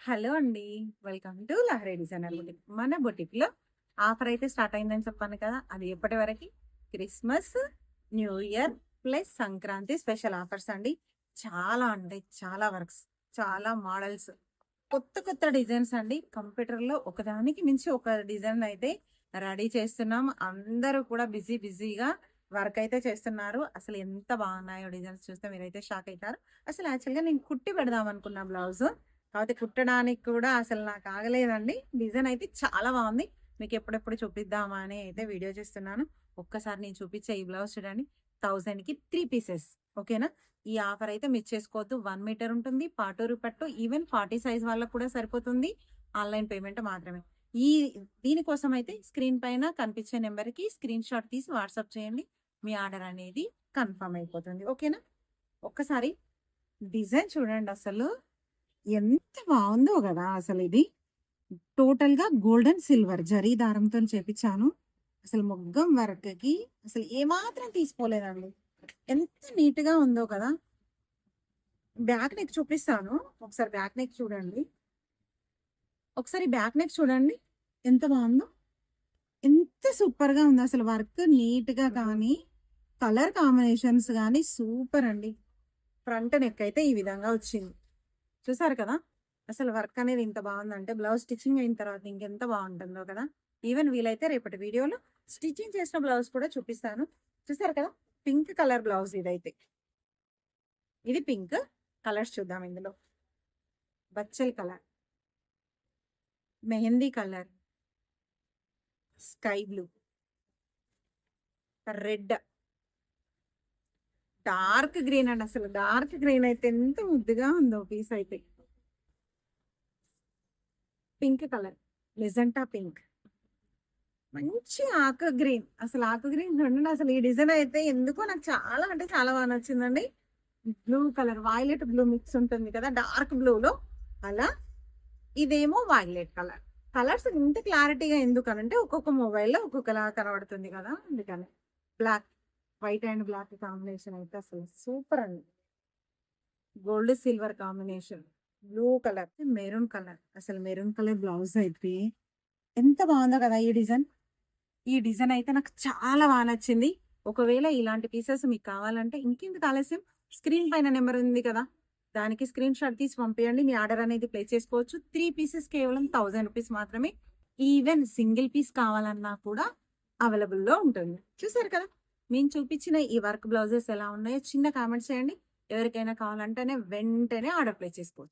Hello అండి. Welcome to Lahari designer boutique. మన బుటిక్‌లో ఆఫర్ అయితే స్టార్ట్ అయిందని చెప్పాను కదా! అది ఎప్పటివరకి? Christmas, new year plus Sankranti special offers అండి. చాలా అంటే చాలా వర్క్స్, చాలా మోడల్స్, కొత్త కొత్త డిజైన్స్ అండి. కంప్యూటర్‌లో ఒకదానికి మించి ఒక డిజైన్ అయితే రెడీ చేస్తున్నాం. అందరూ కూడా బిజీగా వర్క్ అయితే చేస్తున్నారు. అసలు ఎంత బాగున్నాయో డిజైన్స్ చూస్తే మీరైతే షాక్ అయితారు. అసలు యాక్చువల్‌గా నేను కుట్టి పెడదాం అనుకున్న బ్లౌజు. కాపోతే కుట్టడానికి కూడా అసలు నాకు ఆగలేదండి. డిజైన్ అయితే చాలా బాగుంది. మీకు ఎప్పుడెప్పుడు చూపిద్దామా అని అయితే వీడియో చేస్తున్నాను. ఒక్కసారి నేను చూపించే ఈ బ్లౌజ్ చూడండి. 1000కి 3 పీసెస్. ఓకేనా? ఈ ఆఫర్ అయితే మిస్ చేసుకోవద్దు. 1 మీటర్ ఉంటుంది. పాటూరు పట్టు ఈవెన్ 40 సైజ్ వాళ్ళకి కూడా సరిపోతుంది. ఆన్‌లైన్ పేమెంట్ మాత్రమే. ఈ దీనికోసం అయితే స్క్రీన్ పైన కనిపించే నంబర్‌కి స్క్రీన్ షాట్ తీసి వాట్సాప్ చేయండి. మీ ఆర్డర్ అనేది కన్ఫర్మ్ అయిపోతుంది. ఓకేనా? ఒక్కసారి డిజైన్ చూడండి అసలు. ఎంత బావుందో గదా! అసలిది. టోటల్‌గా గోల్డెన్ సిల్వర్ జరీ దారంతోని చేపిచ్చాను. అసలు మొగ్గం వర్క్‌కి అసలు ఏమాత్రం తీసిపోలేదండి. ఎంత నీట్‌గా ఉందో కదా! బ్యాక్ నెక్ చూపిస్తాను. ఒకసారి బ్యాక్ నెక్ చూడండి. ఒకసారి బ్యాక్ నెక్ చూడండి. ఎంత బావుందో. ఎంత సూపర్‌గా ఉందో అసలు వర్క్ నీట్‌గా కానీ, కలర్ కాంబినేషన్స్ గానీ సూపర్ అండి. ఫ్రంట్ నెక్ అయితే ఈ విధంగా వచ్చింది. చూసారు కదా! అసలు వర్క్ అనేది ఇంత బావుందంటే బ్లౌజ్ స్టిచ్చింగ్ అయిన తర్వాత ఇంకెంత బావుంటుందో కదా! ఈవెన్ వీలైతే రేపటి వీడియోలో స్టిచ్చింగ్ చేసిన బ్లౌజ్ కూడా చూపిస్తాను. చూసారు కదా! పింక్ కలర్ బ్లౌజ్ ఇదైతే. ఇది పింక్. కలర్స్ చూద్దాం ఇందులో. బచ్చలి colour, mehndi colour, sky blue, red, dark green అండి అసలు. డార్క్ గ్రీన్ అయితే ఎంత ముద్దుగా ఉందో పీస్ అయితే. Pink colour, magenta pink. మంచి ఆకు గ్రీన్. అసలు ఆకు గ్రీన్ చూడండి. అసలు ఈ డిజైన్ అయితే ఎందుకో నాకు చాలా అంటే చాలా బాగా నచ్చిందండి. Blue colour, violet blue mix ఉంటుంది కదా! డార్క్ బ్లూలో అలా. ఇదేమో వైలెట్ కలర్. కలర్స్ ఇంత క్లారిటీగా ఎందుకనంటే ఒక్కొక్క మొబైల్‌లో ఒక్కొక్కలా కనబడుతుంది కదా! అందుకని. Black, white and black combination అయితే అసలు సూపర్ అండి. Gold silver combination. Blue colour, maroon colour. అసలు మెరూన్ కలర్ బ్లౌజ్ అయితే ఎంత బాగుందో కదా ఈ డిజైన్. ఈ డిజైన్ అయితే నాకు చాలా బాగా నచ్చింది. ఒకవేళ ఇలాంటి పీసెస్ మీకు కావాలంటే ఇంకెందుకు ఆలస్యం, స్క్రీన్ పైన నెంబర్ ఉంది కదా! దానికి స్క్రీన్ షాట్ తీసి పంపియండి. మీ ఆర్డర్ అనేది ప్లేస్ చేసుకోవచ్చు. 3 పీసెస్ కేవలం రూ. 1000 మాత్రమే. ఈవెన్ సింగిల్ పీస్ కావాలన్నా కూడా అవైలబుల్‌లో ఉంటుంది. చూసారు కదా! నేను చూపించిన ఈ వర్క్ బ్లౌజెస్ ఎలా ఉన్నాయో చిన్న కామెంట్స్ చేయండి. ఎవరికైనా కావాలంటేనే వెంటనే ఆర్డర్ ప్లేస్ చేసుకోవచ్చు.